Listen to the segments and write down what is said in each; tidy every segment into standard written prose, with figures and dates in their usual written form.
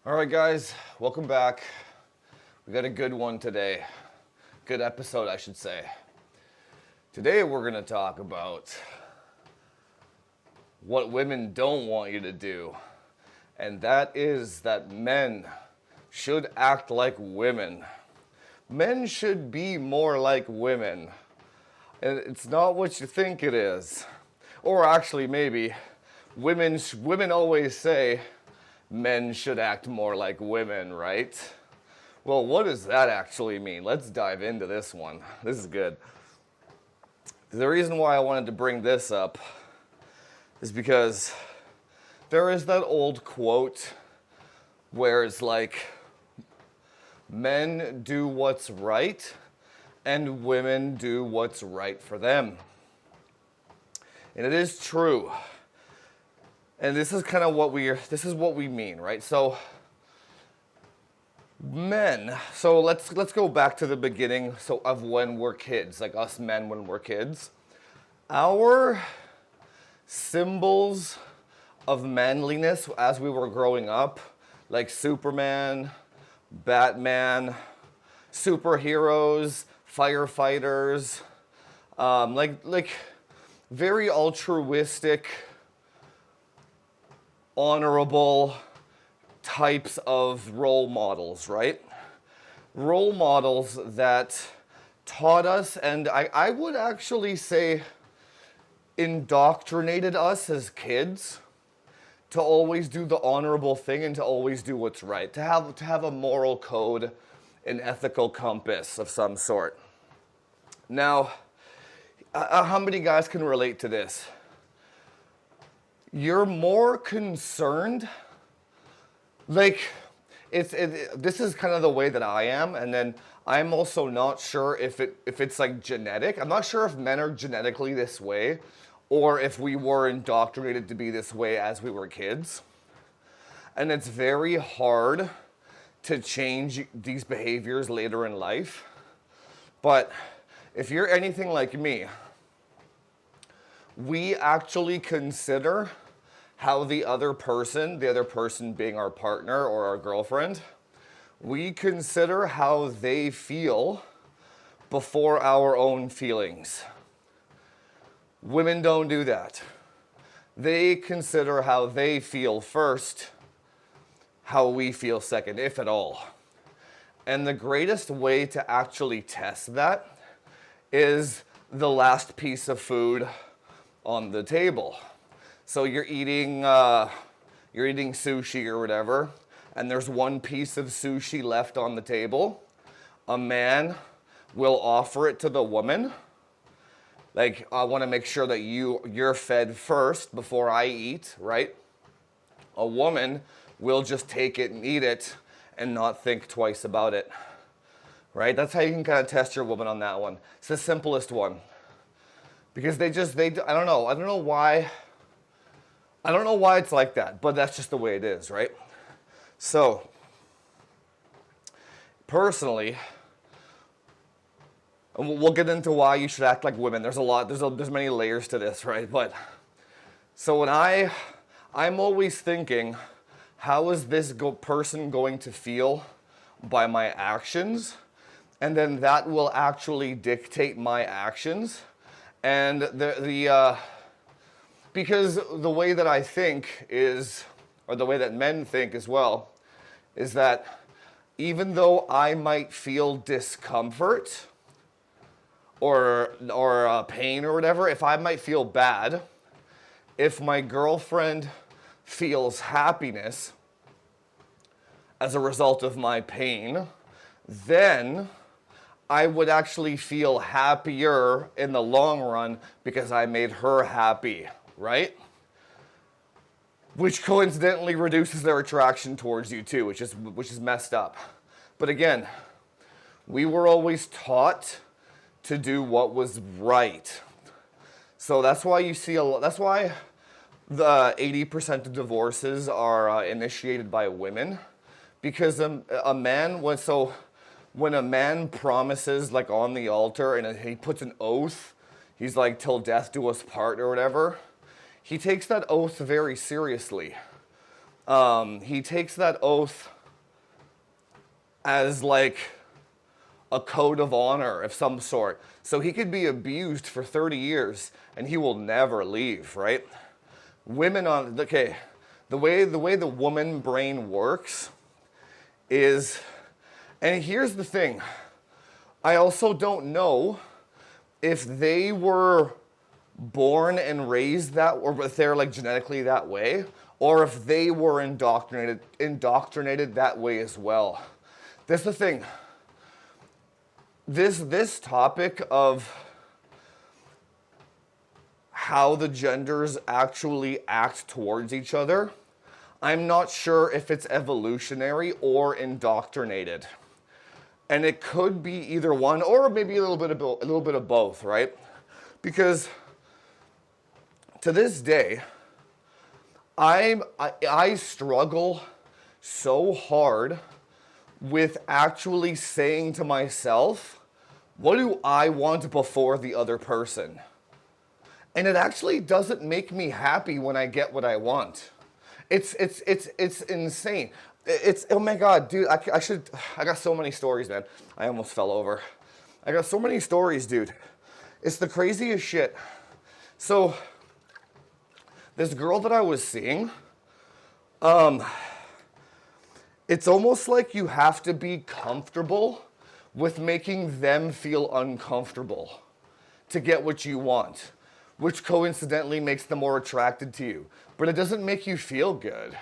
All right, guys, welcome back. We got a good one today. Good episode, I should say. Today, we're going to talk about what women don't want you to do, and that is that men should act like women. Men should be more like women, and it's not what you think it is. Or actually, maybe women always say men should act more like women, right? Well, what does that actually mean? Let's dive into this one. This is good. The reason why I wanted to bring this up is because there is that old quote where it's like, men do what's right and women do what's right for them. And it is true. And this is kind of what we mean, right? So men, so let's go back to the beginning of when we're kids, like us men when we're kids. Our symbols of manliness as we were growing up, like Superman, Batman, superheroes, firefighters, like very altruistic, honorable types of role models, right? Role models that taught us, and I would actually say indoctrinated us as kids to always do the honorable thing and to always do what's right, to have a moral code, an ethical compass of some sort. Now, how many guys can relate to this? You're more concerned, like, this is kind of the way that I am, and then I'm also not sure if it's like genetic. I'm not sure if men are genetically this way, or if we were indoctrinated to be this way as we were kids. And it's very hard to change these behaviors later in life. But if you're anything like me, we actually consider how the other person being our partner or our girlfriend, we consider how they feel before our own feelings. Women don't do that. They consider how they feel first, how we feel second, if at all. And the greatest way to actually test that is the last piece of food on the table. So you're eating sushi or whatever, and there's one piece of sushi left on the table. A man will offer it to the woman. Like, I want to make sure that you're fed first before I eat, right? A woman will just take it and eat it and not think twice about it, right? That's how you can kind of test your woman on that one. It's the simplest one. Because I don't know why it's like that, but that's just the way it is, right? So, personally, and we'll get into why you should act like women. There's many layers to this, right? But, so when I'm always thinking, how is this person going to feel by my actions? And then that will actually dictate my actions. And because the way that I think is, or the way that men think as well, is that even though I might feel discomfort or pain or whatever, if I might feel bad, if my girlfriend feels happiness as a result of my pain, then I would actually feel happier in the long run because I made her happy, right? Which coincidentally reduces their attraction towards you too, which is messed up. But again, we were always taught to do what was right. So that's why that's why the 80% of divorces are initiated by women, because when a man promises, like on the altar, and he puts an oath, he's like, till death do us part or whatever, he takes that oath very seriously. He takes that oath as like a code of honor of some sort. So he could be abused for 30 years and he will never leave, right? Women on, okay, the way the woman brain works is, and here's the thing, I also don't know if they were born and raised that, or if they're like genetically that way, or if they were indoctrinated that way as well. That's the thing. This topic of how the genders actually act towards each other, I'm not sure if it's evolutionary or indoctrinated. And it could be either one, or maybe a little bit of both, right? Because to this day, I struggle so hard with actually saying to myself, what do I want before the other person? And it actually doesn't make me happy when I get what I want. It's insane. Oh my God, dude, I got so many stories, man. I almost fell over. I got so many stories, dude. It's the craziest shit. So, this girl that I was seeing, it's almost like you have to be comfortable with making them feel uncomfortable to get what you want, which coincidentally makes them more attracted to you. But it doesn't make you feel good.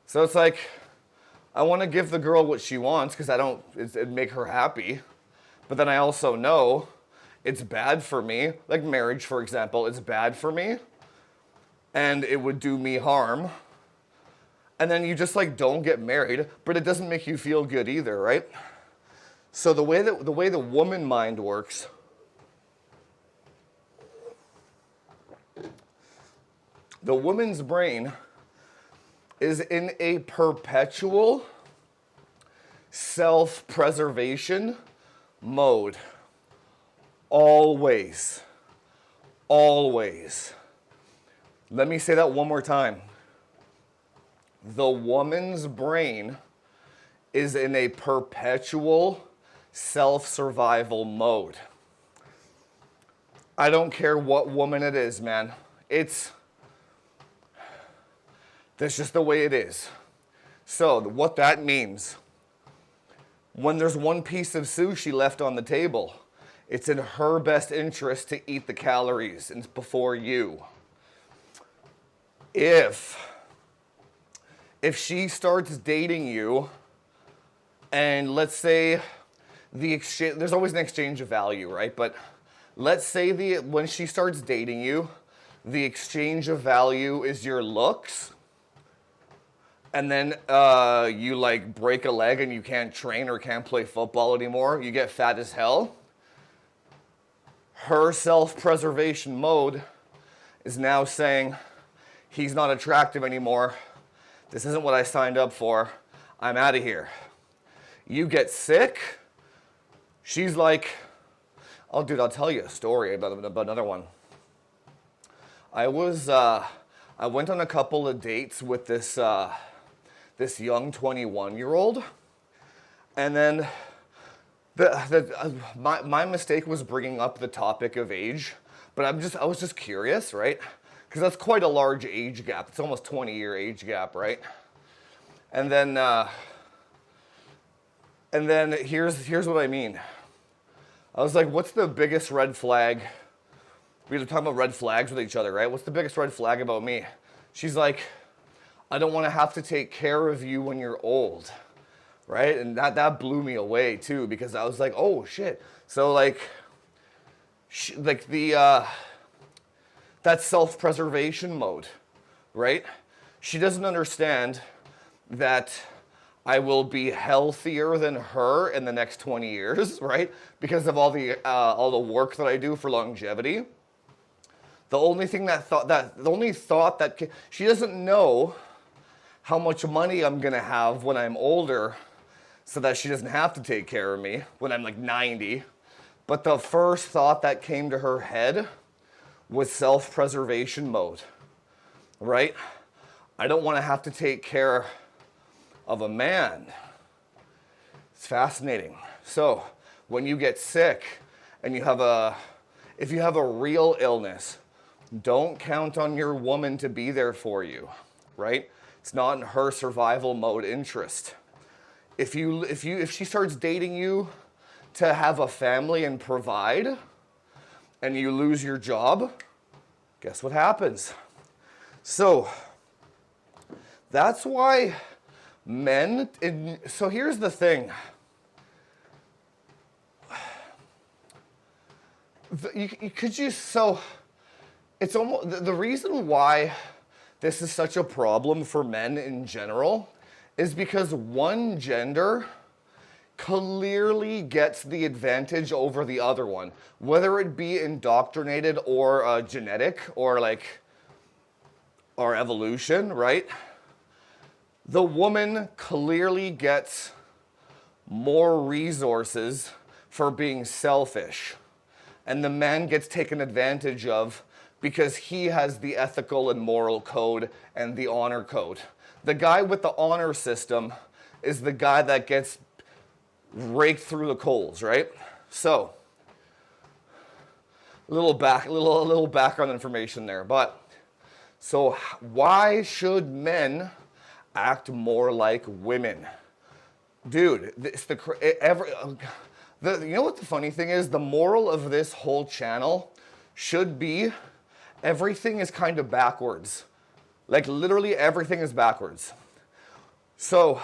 So it's like, I want to give the girl what she wants because it'd make her happy. But then I also know it's bad for me. Like marriage, for example, it's bad for me. And it would do me harm. And then you just like don't get married, but it doesn't make you feel good either, right? So the way the woman mind works, the woman's brain is in a perpetual self-preservation mode. Always. Always. Let me say that one more time. The woman's brain is in a perpetual self-survival mode. I don't care what woman it is, man. That's just the way it is. So what that means, when there's one piece of sushi left on the table, it's in her best interest to eat the calories before you. If she starts dating you, and let's say there's always an exchange of value, right? But let's say when she starts dating you, the exchange of value is your looks, and then you like break a leg and you can't train or can't play football anymore, you get fat as hell. Her self-preservation mode is now saying, he's not attractive anymore. This isn't what I signed up for. I'm out of here. You get sick. She's like, oh, dude, I'll tell you a story about another one. I went on a couple of dates with this young 21-year-old, and then my mistake was bringing up the topic of age, but I was just curious, right? Because that's quite a large age gap. It's almost 20-year age gap, right? And then here's what I mean. I was like, what's the biggest red flag? We were talking about red flags with each other, right? What's the biggest red flag about me? She's like, I don't want to have to take care of you when you're old, right? And that blew me away too, because I was like, oh shit. So like that self-preservation mode, right? She doesn't understand that I will be healthier than her in the next 20 years, right? Because of all the work that I do for longevity. The only thought that she doesn't know how much money I'm gonna have when I'm older, so that she doesn't have to take care of me when I'm like 90. But the first thought that came to her head was self-preservation mode, right? I don't want to have to take care of a man It's fascinating. So when you get sick and if you have a real illness, don't count on your woman to be there for you, right? It's not in her survival mode interest. If she starts dating you to have a family and provide, and you lose your job, guess what happens? So that's why men, so here's the thing. It's almost, the reason why this is such a problem for men in general is because one gender clearly gets the advantage over the other one, whether it be indoctrinated or genetic or evolution, right? The woman clearly gets more resources for being selfish, and the man gets taken advantage of because he has the ethical and moral code and the honor code. The guy with the honor system is the guy that gets raked through the coals, right? So, a little background information there. But so why should men act more like women? Dude, you know what the funny thing is? The moral of this whole channel should be everything is kind of backwards. Like literally everything is backwards. So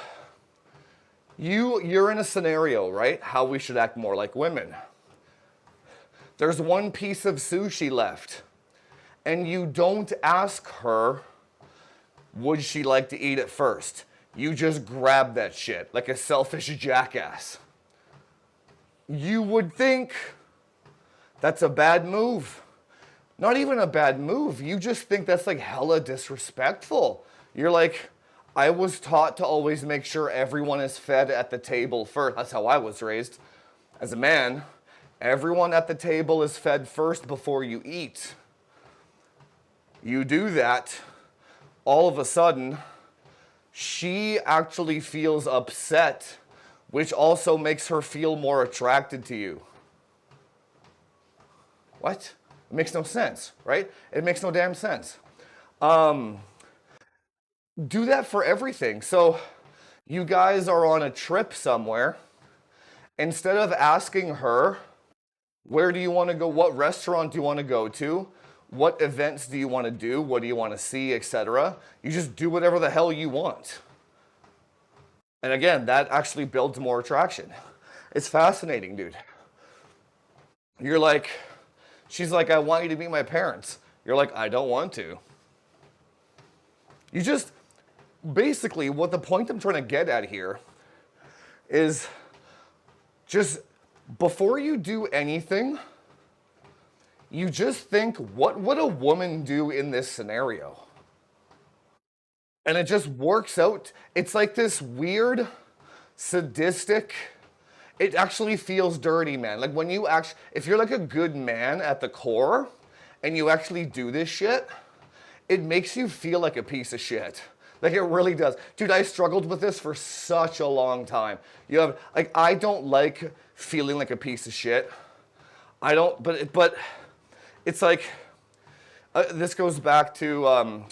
you're in a scenario, right? How we should act more like women. There's one piece of sushi left, and you don't ask her, would she like to eat it first? You just grab that shit like a selfish jackass. You would think that's a bad move. Not even a bad move. You just think that's like hella disrespectful. You're like, I was taught to always make sure everyone is fed at the table first. That's how I was raised. As a man, everyone at the table is fed first before you eat. You do that, all of a sudden, she actually feels upset, which also makes her feel more attracted to you. What? It makes no sense, right? It makes no damn sense. Do that for everything. So you guys are on a trip somewhere. Instead of asking her, where do you want to go? What restaurant do you want to go to? What events do you want to do? What do you want to see, etc.? You just do whatever the hell you want. And again, that actually builds more attraction. It's fascinating, dude. You're like, she's like, I want you to meet my parents. You're like, I don't want to. You just, basically, what the point I'm trying to get at here is just before you do anything, you just think, what would a woman do in this scenario? And it just works out. It's like this weird, sadistic, it actually feels dirty, man. Like when you actually, if you're like a good man at the core and you actually do this shit, it makes you feel like a piece of shit. Like it really does. Dude, I struggled with this for such a long time. I don't like feeling like a piece of shit. I don't, but it's like, this goes back to,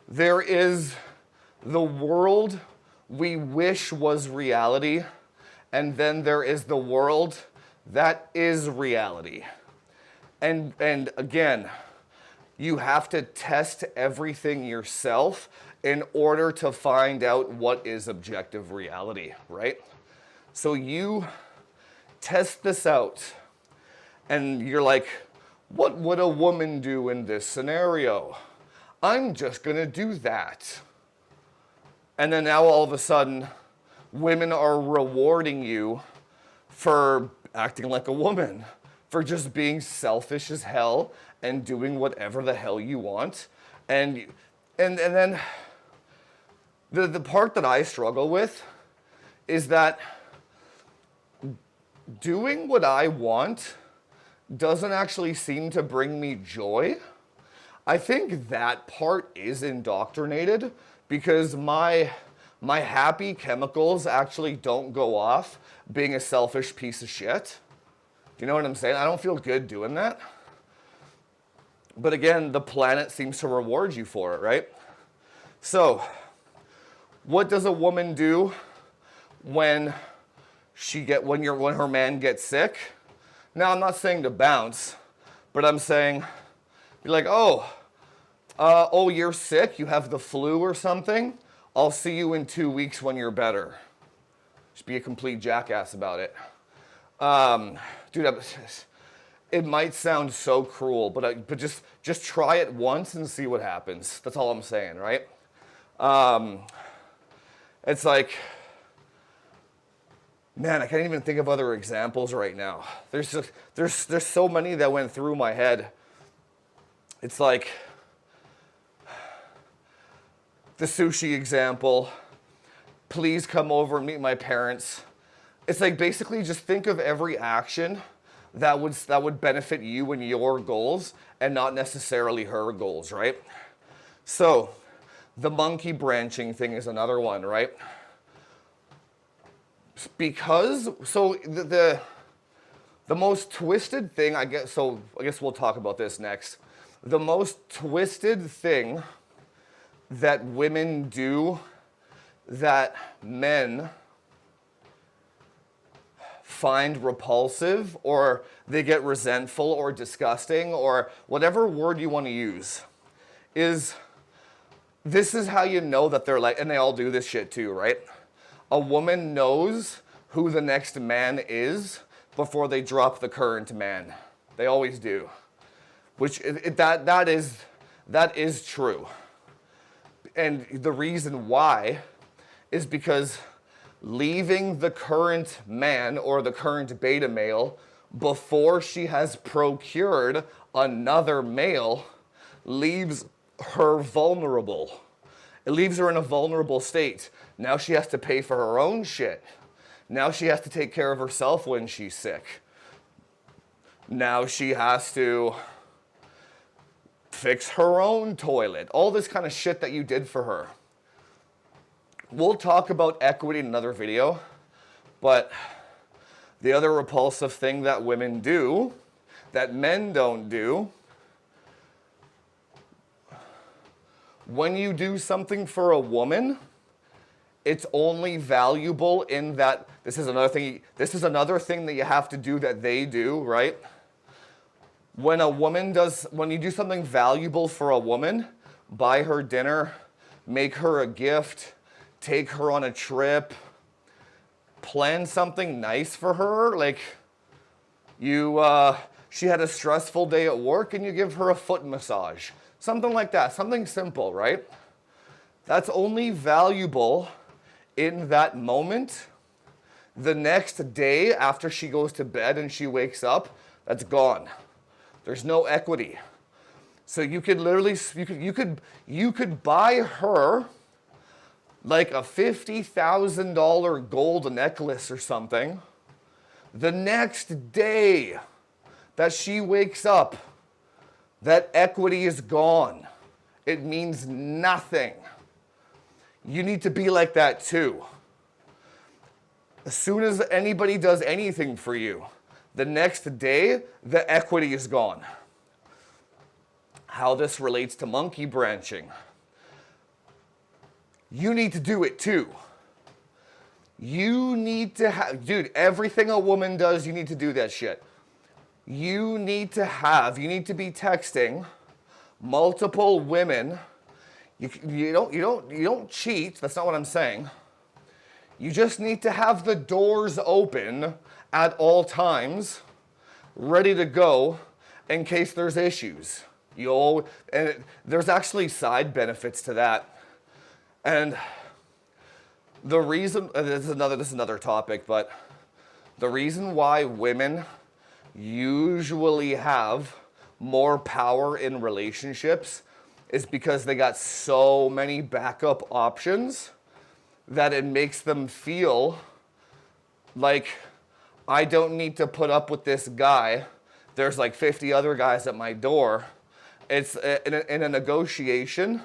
there is the world we wish was reality, and then there is the world that is reality. And again, you have to test everything yourself in order to find out what is objective reality, right? So you test this out, and you're like, what would a woman do in this scenario? I'm just gonna do that. And then now all of a sudden, women are rewarding you for acting like a woman, for just being selfish as hell and doing whatever the hell you want. And then the part that I struggle with is that doing what I want doesn't actually seem to bring me joy. I think that part is indoctrinated because my My happy chemicals actually don't go off being a selfish piece of shit. You know what I'm saying? I don't feel good doing that. But again, the planet seems to reward you for it, right? So, what does a woman do when her man gets sick? Now, I'm not saying to bounce, but I'm saying, be like, oh, you're sick, you have the flu or something? I'll see you in 2 weeks when you're better. Just be a complete jackass about it. Dude, it might sound so cruel, but just try it once and see what happens. That's all I'm saying, right? It's like, man, I can't even think of other examples right now. There's so many that went through my head. It's like the sushi example. Please come over and meet my parents. It's like basically just think of every action that would benefit you and your goals and not necessarily her goals, right? So the monkey branching thing is another one, right? Because the most twisted thing, I guess we'll talk about this next. The most twisted thing that women do that men find repulsive or they get resentful or disgusting or whatever word you want to use is, this is how you know that they're like, and they all do this shit too, right? A woman knows who the next man is before they drop the current man. They always do. Which that is true. And the reason why is because leaving the current man or the current beta male before she has procured another male leaves her vulnerable. It leaves her in a vulnerable state. Now she has to pay for her own shit. Now she has to take care of herself when she's sick. Now she has to fix her own toilet. All this kind of shit that you did for her. We'll talk about equity in another video, but the other repulsive thing that women do, that men don't do, when you do something for a woman, it's only valuable in that, this is another thing that you have to do that they do, right? When you do something valuable for a woman, buy her dinner, make her a gift, take her on a trip, plan something nice for her, like she had a stressful day at work and you give her a foot massage. Something like that, something simple, right? That's only valuable in that moment. The next day after she goes to bed and she wakes up, that's gone. There's no equity. So you could literally, you could buy her like a $50,000 gold necklace or something. The next day that she wakes up, that equity is gone. It means nothing. You need to be like that too. As soon as anybody does anything for you, the next day, the equity is gone. How this relates to monkey branching. You need to do it too. You need to have, dude, everything a woman does, you need to do that shit. You need to be texting multiple women. You don't cheat, that's not what I'm saying. You just need to have the doors open at all times, ready to go in case there's issues. And there's actually side benefits to that. And the reason, this is another topic, but the reason why women usually have more power in relationships is because they got so many backup options that it makes them feel like, I don't need to put up with this guy. There's like 50 other guys at my door. It's in a negotiation,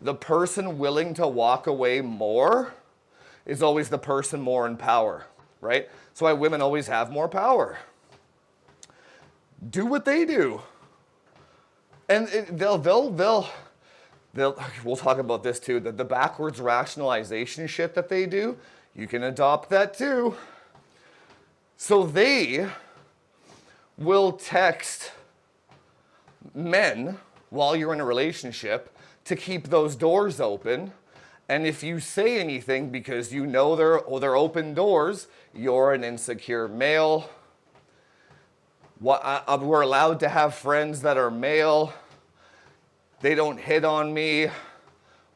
the person willing to walk away more is always the person more in power, right? That's why women always have more power. Do what they do. And we'll talk about this too, the backwards rationalization shit that they do, you can adopt that too. So they will text men while you're in a relationship to keep those doors open. And if you say anything because you know they're open doors, you're an insecure male. We're allowed to have friends that are male. They don't hit on me.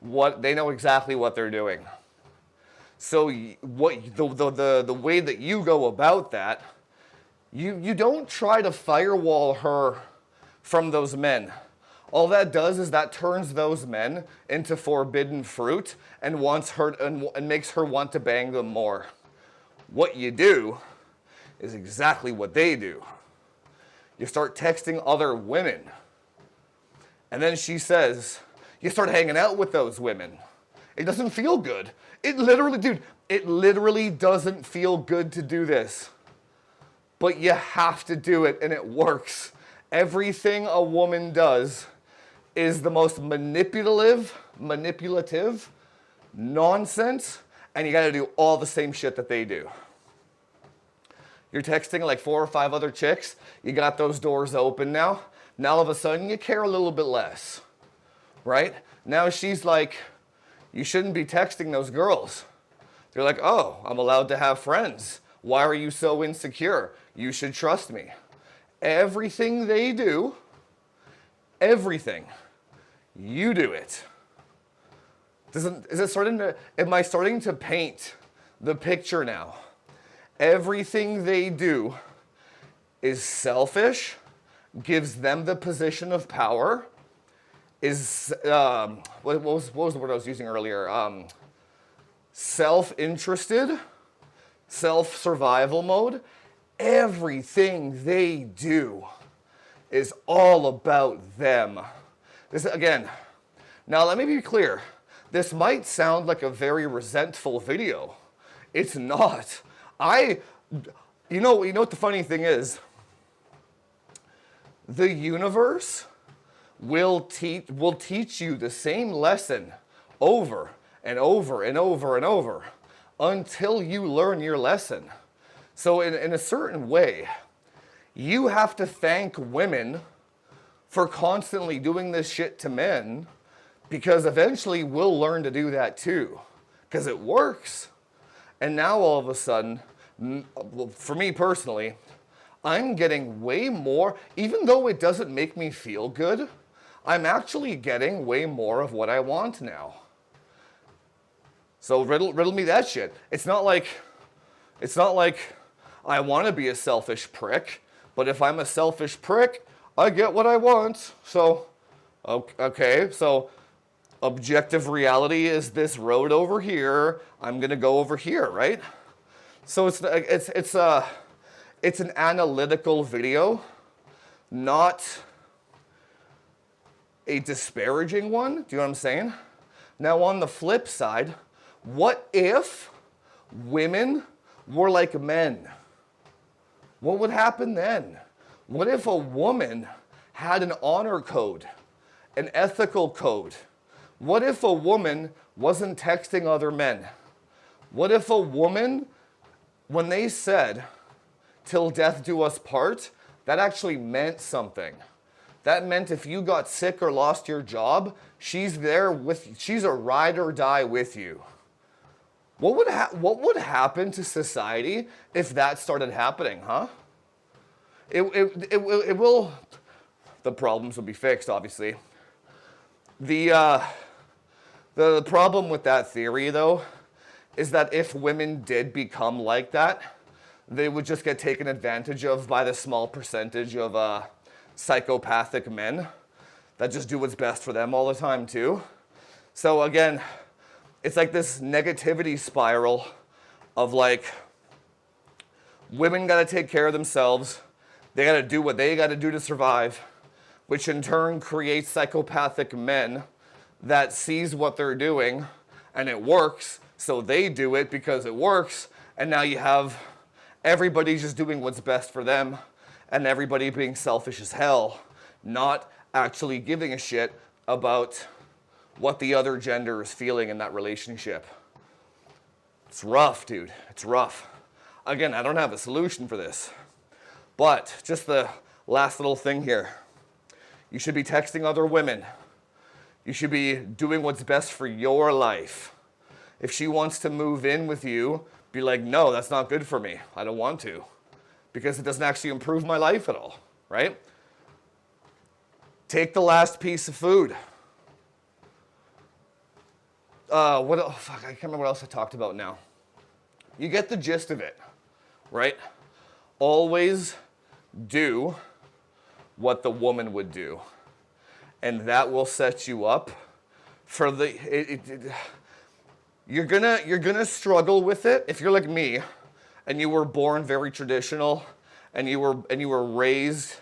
They know exactly what they're doing. So the way that you go about that, you don't try to firewall her from those men. All that does is that turns those men into forbidden fruit and makes her want to bang them more. What you do is exactly what they do. You start texting other women. And then she says, you start hanging out with those women. It doesn't feel good. It literally doesn't feel good to do this. But you have to do it, and it works. Everything a woman does is the most manipulative nonsense, and you gotta do all the same shit that they do. You're texting like 4 or 5 other chicks, you got those doors open now. Now all of a sudden you care a little bit less, right? Now she's like, you shouldn't be texting those girls. They're like, oh, I'm allowed to have friends. Why are you so insecure? You should trust me. Everything they do, everything, you do it. Am I starting to paint the picture now? Everything they do is selfish, gives them the position of power, is, what was the word I was using earlier? Self-interested, self-survival mode. Everything they do is all about them. This, again, now let me be clear. This might sound like a very resentful video. It's not. You know what the funny thing is? The universe will teach you the same lesson over and over and over and over until you learn your lesson. So in a certain way, you have to thank women for constantly doing this shit to men, because eventually we'll learn to do that too, because it works. And now all of a sudden, for me personally, I'm getting way more, even though it doesn't make me feel good, I'm actually getting way more of what I want now. So riddle me that shit. It's not like I want to be a selfish prick, but if I'm a selfish prick, I get what I want. So, okay, so objective reality is this road over here. I'm gonna go over here, right? So it's an analytical video, not a disparaging one. Do you know what I'm saying? Now on the flip side, what if women were like men? What would happen then? What if a woman had an honor code, an ethical code? What if a woman wasn't texting other men? What if a woman, when they said, "Till death do us part," that actually meant something. That meant if you got sick or lost your job, she's there with you. She's a ride or die with you. What would happen to society if that started happening, huh? It will, the problems will be fixed, obviously. The problem with that theory, though, is that if women did become like that, they would just get taken advantage of by the small percentage of psychopathic men that just do what's best for them all the time, too. So again, it's like this negativity spiral of like, women gotta take care of themselves, they gotta do what they gotta do to survive, which in turn creates psychopathic men that sees what they're doing and it works, so they do it because it works, and now you have everybody just doing what's best for them, and everybody being selfish as hell, not actually giving a shit about what the other gender is feeling in that relationship. It's rough, dude. It's rough. Again, I don't have a solution for this, but just the last little thing here. You should be texting other women. You should be doing what's best for your life. If she wants to move in with you, be like, no, that's not good for me. I don't want to, because it doesn't actually improve my life at all, right? Take the last piece of food. I can't remember what else I talked about now. You get the gist of it, right? Always do what the woman would do. And that will set you up for you're gonna struggle with it if you're like me and you were born very traditional and you were raised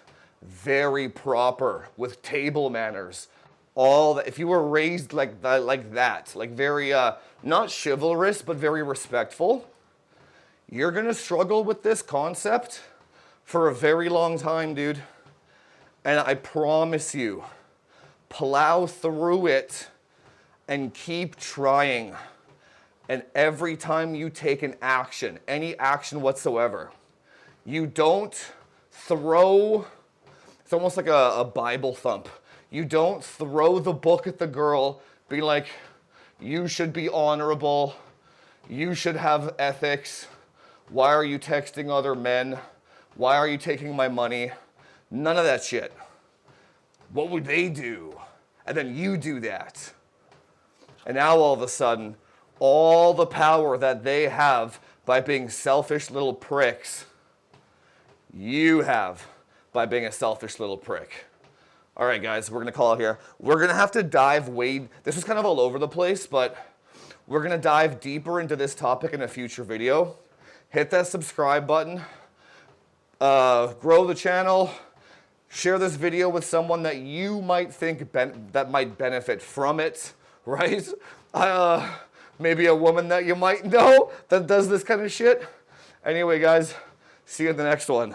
very proper with table manners. All that, if you were raised like that, like very not chivalrous but very respectful, you're gonna struggle with this concept for a very long time, dude. And I promise you, plow through it and keep trying. And every time you take an action, any action whatsoever, you don't throw, it's almost like a Bible thump. You don't throw the book at the girl, be like, you should be honorable, you should have ethics, why are you texting other men, why are you taking my money? None of that shit. What would they do? And then you do that. And now all of a sudden, all the power that they have by being selfish little pricks, you have by being a selfish little prick. All right, guys, we're going to call it here. We're going to have to dive this was kind of all over the place, but we're going to dive deeper into this topic in a future video. Hit that subscribe button. Grow the channel. Share this video with someone that you might think that might benefit from it, right? Maybe a woman that you might know that does this kind of shit. Anyway, guys, see you in the next one.